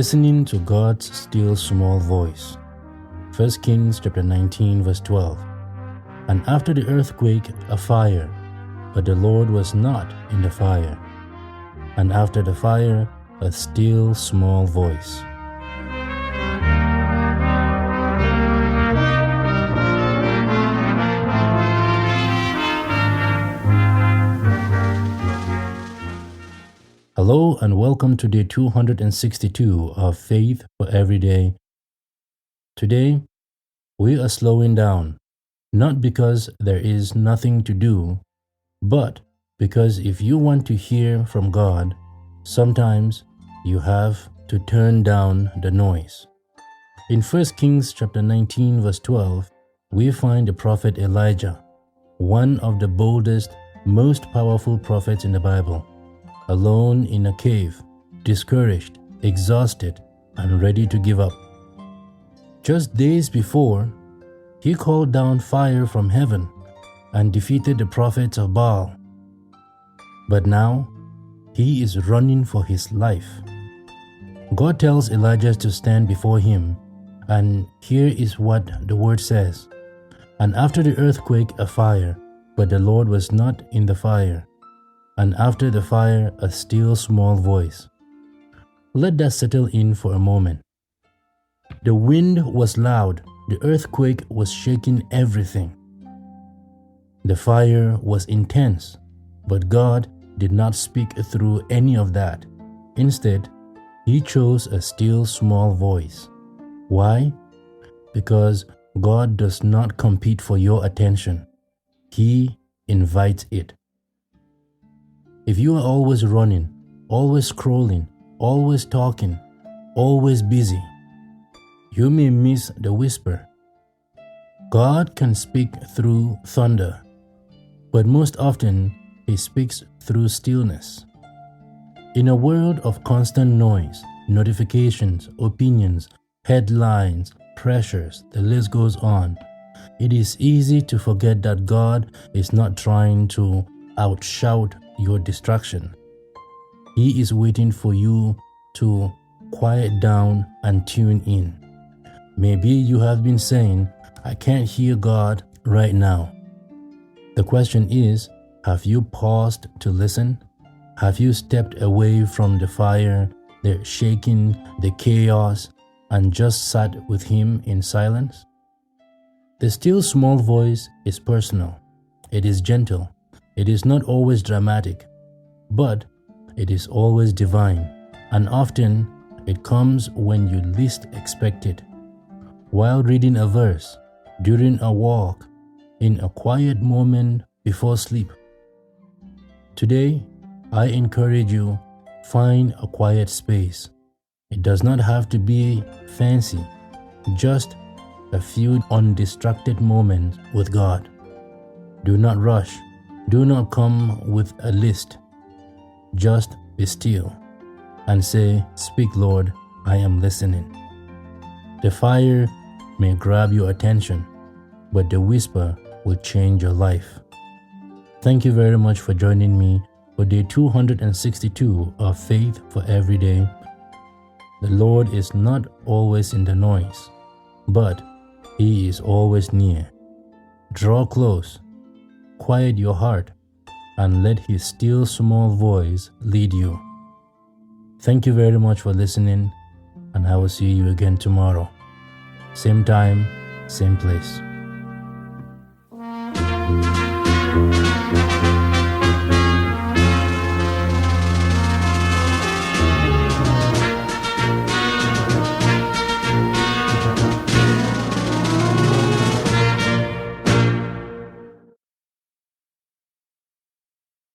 Listening to God's still small voice. 1 Kings chapter 19 verse 12. And after the earthquake, a fire, but the Lord was not in the fire. And after the fire, a still small voice. Hello and welcome to day 262 of Faith for Everyday. Today, we are slowing down, not because there is nothing to do, but because if you want to hear from God, sometimes you have to turn down the noise. In 1 Kings chapter 19 verse 12, we find the prophet Elijah, one of the boldest, most powerful prophets in the Bible, alone in a cave, discouraged, exhausted, and ready to give up. Just days before, he called down fire from heaven and defeated the prophets of Baal. But now, he is running for his life. God tells Elijah to stand before him, and here is what the word says. And after the earthquake, a fire, but the Lord was not in the fire. And after the fire, a still small voice. Let that settle in for a moment. The wind was loud, the earthquake was shaking everything. The fire was intense, but God did not speak through any of that. Instead, He chose a still small voice. Why? Because God does not compete for your attention. He invites it. If you are always running, always scrolling, always talking, always busy, you may miss the whisper. God can speak through thunder, but most often He speaks through stillness. In a world of constant noise, notifications, opinions, headlines, pressures, the list goes on, it is easy to forget that God is not trying to outshout your distraction. He is waiting for you to quiet down and tune in. Maybe you have been saying, I can't hear God right now. The question is, have you paused to listen? Have you stepped away from the fire, the shaking, the chaos, and just sat with Him in silence? The still small voice is personal. It is gentle. It is not always dramatic, but it is always divine, and often it comes when you least expect it. While reading a verse, during a walk, in a quiet moment before sleep. Today, I encourage you, find a quiet space. It does not have to be fancy, just a few undistracted moments with God. Do not rush. Do not come with a list. Just be still and say, Speak, Lord, I am listening. The fire may grab your attention, but the whisper will change your life. Thank you very much for joining me for day 262 of Faith for Everyday. The Lord is not always in the noise, but He is always near. Draw close. Quiet your heart and let His still small voice lead you. Thank you very much for listening, and I will see you again tomorrow. Same time, same place.